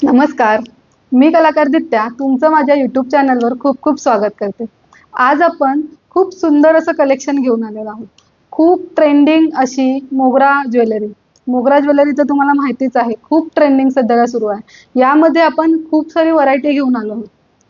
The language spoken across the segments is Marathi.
नमस्कार. मी कलाकार दित्या तुमचं माझ्या यूट्यूब चॅनलवर खूप खूप स्वागत करते. आज आपण खूप सुंदर असं कलेक्शन घेऊन आलेलो आहोत. खूप ट्रेंडिंग अशी मोगरा ज्वेलरी. मोगरा ज्वेलरी तर तुम्हाला माहितीच आहे. खूप ट्रेंडिंग सध्याला सुरू आहे. यामध्ये आपण खूप सारी व्हरायटी घेऊन आलो आहोत.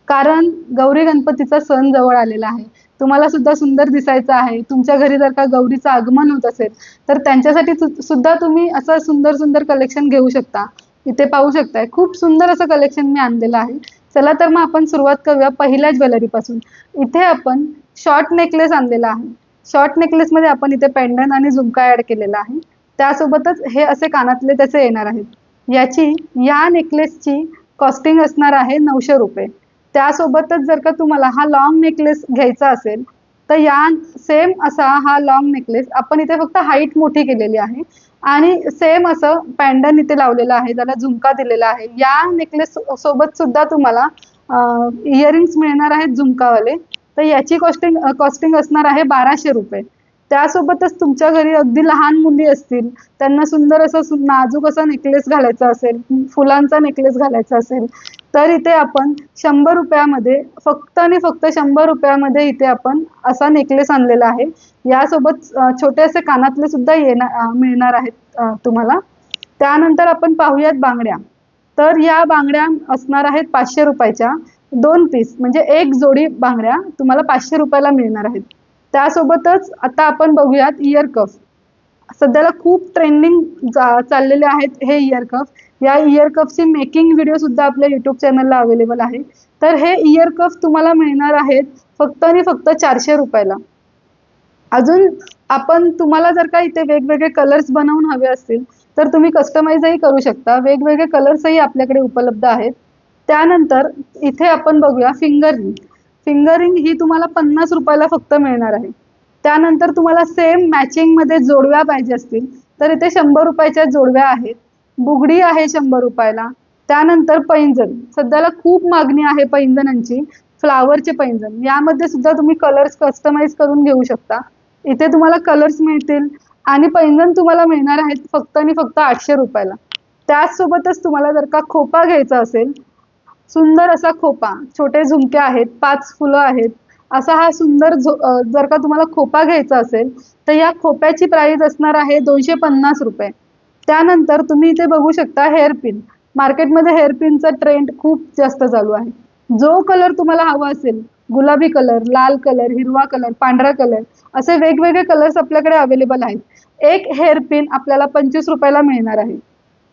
कारण गौरी गणपतीचा सण जवळ आलेला आहे. तुम्हाला सुद्धा सुंदर दिसायचं आहे. तुमच्या घरी जर का गौरीचं आगमन होत असेल, तर त्यांच्यासाठी सुद्धा तुम्ही असं सुंदर सुंदर कलेक्शन घेऊ शकता. इथे पाहू शकताय खूप सुंदर असं कलेक्शन मी आणलेलं आहे. चला तर मग आपण सुरुवात करूया पहिल्या ज्वेलरी पासून. इथे आपण शॉर्ट नेकलेस आणलेला आहे. शॉर्ट नेकलेस मध्ये आपण इथे पेंडंट आणि झुमका ऍड केलेला आहे. त्यासोबतच हे असे कानातले त्याचे येणार आहेत. याची या नेकलेसची कॉस्टिंग असणार आहे 900 रुपये. त्यासोबतच जर का तुम्हाला हा लॉंग नेकलेस घ्यायचा असेल, तर या सेम असा हा लॉंग नेकलेस आपण इथे फक्त हाईट मोठी केलेली आहे आणि सेम असं पॅन्डन इथे लावलेलं आहे, त्याला झुमका दिलेला आहे. या नेकलेस सोबत सुद्धा तुम्हाला इयरिंग्स मिळणार आहेत झुमकावाले. तर याची कॉस्टिंग कॉस्टिंग असणार आहे 1200 रुपये. त्यासोबतच तुमच्या घरी अगदी लहान मुली असतील, त्यांना सुंदर असं नाजूक असा नेकलेस घालायचा असेल, फुलांचा नेकलेस घालायचा असेल, तर इथे आपण 100 रुपयामध्ये फक्त आणि फक्त 100 रुपयामध्ये इथे आपण असा नेकलेस आणलेला आहे. यासोबत छोटे असे कानातले सुद्धा मिळणार आहेत तुम्हाला. त्यानंतर आपण पाहूयात बांगड्या. तर या बांगड्या असणार आहेत 500 रुपयाच्या. 2 पीस म्हणजे एक जोडी बांगड्या तुम्हाला 500 रुपयाला मिळणार आहेत. त्यासोबतच आता आपण बघूयात इयर कफ. सध्याला खूप ट्रेंडिंग चाललेले आहेत हे इयर कफ. या इयर कफची मेकिंग व्हिडिओ सुद्धा आपल्या युट्यूब चॅनलला अवेलेबल आहे. तर हे इयर कफ तुम्हाला मिळणार आहेत फक्त आणि फक्त 400 रुपयाला. अजून आपण तुम्हाला जर का इथे वेगवेगळे कलर्स बनवून हवे असतील, तर तुम्ही कस्टमाइजही करू शकता. वेगवेगळे कलर्सही आपल्याकडे उपलब्ध आहेत. त्यानंतर इथे आपण बघूया फिंगर रिंग. फिंगर रिंग ही तुम्हाला 50 रुपयाला फक्त मिळणार आहे. त्यानंतर तुम्हाला सेम मॅचिंगमध्ये जोडव्या पाहिजे असतील, तर इथे 100 रुपयाच्या जोडव्या आहेत. बुगडी आहे 100 रुपयाला. त्यानंतर पैंजण. सध्याला खूप मागणी आहे पैंजणांची. फ्लावरचे पैंजण. यामध्ये सुद्धा तुम्ही कलर्स कस्टमाइज करून घेऊ शकता. इथे तुम्हाला कलर्स मिळतील आणि पैंजण तुम्हाला मिळणार आहेत फक्त आणि फक्त 800 रुपयाला. त्याचसोबतच तुम्हाला जर का खोपा घ्यायचा असेल, सुंदर असा खोपा, छोटे झुमके आहेत, 5 फुलं आहेत, असा हा सुंदर जर का तुम्हाला खोपा घ्यायचा असेल, तर या खोप्याची प्राइस असणार आहे 250 रुपये. त्यानंतर तुम्ही इथे बघू शकता हेअरपिन. मार्केटमध्ये हेअरपिनचा ट्रेंड खूप जास्त चालू आहे. जो कलर तुम्हाला हवा असेल, गुलाबी कलर, लाल कलर, हिरवा कलर, पांढरा कलर, असे वेगवेगळे कलर्स आपल्याकडे अवेलेबल आहेत. एक हेअरपिन आपल्याला 25 रुपयाला मिळणार आहे.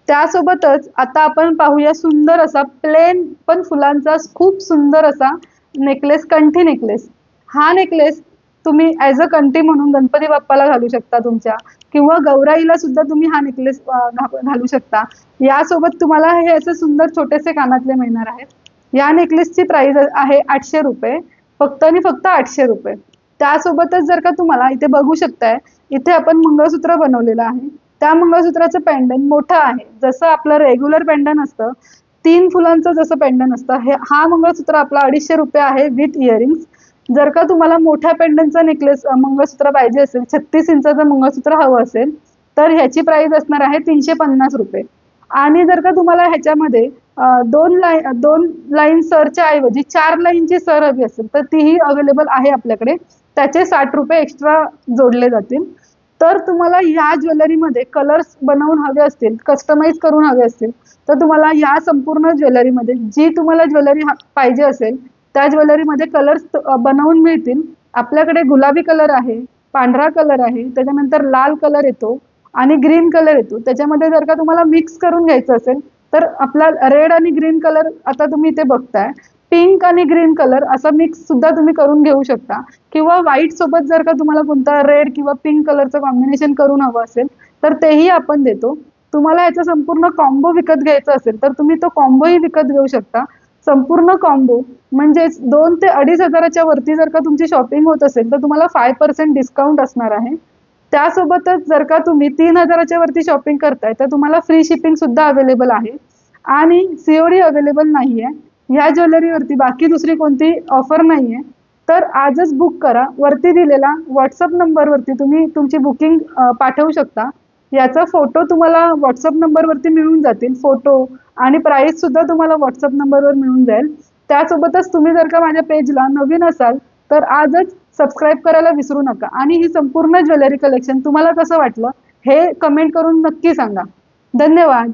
त्यासोबतच आता आपण पाहूया सुंदर असा प्लेन पण फुलांचा खूप सुंदर असा नेकलेस, कंठी नेकलेस. हा नेकलेस तुम्ही ॲज अ कंठी म्हणून गणपती बाप्पाला घालू शकता तुमच्या, किंवा गौराईला सुद्धा तुम्ही हा नेकलेस घालू शकता. यासोबत तुम्हाला हे असे सुंदर छोटेसे कानातले मिळणार आहेत. या नेकलेसची प्राइस आहे 800 रुपये. फक्त आणि फक्त 800 रुपये. त्यासोबतच जर का तुम्हाला इथे बघू शकताय, इथे आपण मंगळसूत्र बनवलेलं आहे. त्या मंगळसूत्राचं पेंडंट मोठं आहे. जसं आपलं रेग्युलर पेंडंट असतं, 3 फुलांचं जसं पेंडंट असतं, हा मंगळसूत्र आपला 250 रुपये आहे विथ इयरिंग्स. जर का तुम्हाला मोठ्या पेंडंटचं नेकलेस मंगळसूत्र पाहिजे असेल, 36 इंचाचं मंगळसूत्र हवं असेल, तर ह्याची प्राइस असणार आहे 350 रुपये. आणि जर का तुम्हाला ह्याच्यामध्ये 2 लाईन सरच्या ऐवजी 4 लाईनची सर हवी असेल, तर तीही अवेलेबल आहे आपल्याकडे. त्याचे 60 रुपये एक्स्ट्रा जोडले जातील. तर तुम्हाला या ज्वेलरीमध्ये कलर्स बनवून हवे असतील, कस्टमाइज करून हवे असतील, तर तुम्हाला या संपूर्ण ज्वेलरीमध्ये जी तुम्हाला ज्वेलरी पाहिजे असेल, त्या ज्वेलरीमध्ये कलर्स बनवून मिळतील. आपल्याकडे गुलाबी कलर आहे, पांढरा कलर आहे, त्याच्यानंतर लाल कलर येतो आणि ग्रीन कलर येतो. त्याच्यामध्ये जर का तुम्हाला मिक्स करून घ्यायचं असेल, तर आपला रेड आणि ग्रीन कलर आता तुम्ही इथे बघताय. पिंक आणि ग्रीन कलर असा मिक्स सुद्धा तुम्ही करून घेऊ शकता, किंवा व्हाईट सोबत जर का तुम्हाला कोणता रेड किंवा पिंक कलरचं कॉम्बिनेशन करून हवं असेल, तर तेही आपण देतो. तुम्हाला याचा संपूर्ण कॉम्बो विकत घ्यायचा असेल, तर तुम्ही तो कॉम्बोही विकत घेऊ शकता. संपूर्ण कॉम्बो म्हणजेच 2 ते 2.5 हजाराच्या वरती जर का तुमची शॉपिंग होत असेल, तर तुम्हाला 5% डिस्काउंट असणार आहे. त्यासोबतच जर का तुम्ही 3,000च्या वरती शॉपिंग करताय, तर तुम्हाला फ्री शिपिंग सुद्धा अवेलेबल आहे आणि सीओडी अवेलेबल नाहीये. ह्या ज्वेलरीवरती बाकी दुसरी कोणती ऑफर नाहीये. तर आजच बुक करा. वरती दिलेला व्हॉट्सअप नंबरवरती तुम्ही तुमची बुकिंग पाठवू शकता. याचा फोटो तुम्हाला व्हॉट्सअप नंबरवरती मिळून जातील. फोटो आणि प्राइस सुद्धा तुम्हाला व्हॉट्सअप नंबरवर मिळून जाईल. त्यासोबतच तुम्ही जर का माझ्या पेजला नवीन असाल तर आजच सबस्क्राईब करायला विसरू नका. आणि ही संपूर्ण ज्वेलरी कलेक्शन तुम्हाला कसं वाटलं हे कमेंट करून नक्की सांगा. धन्यवाद.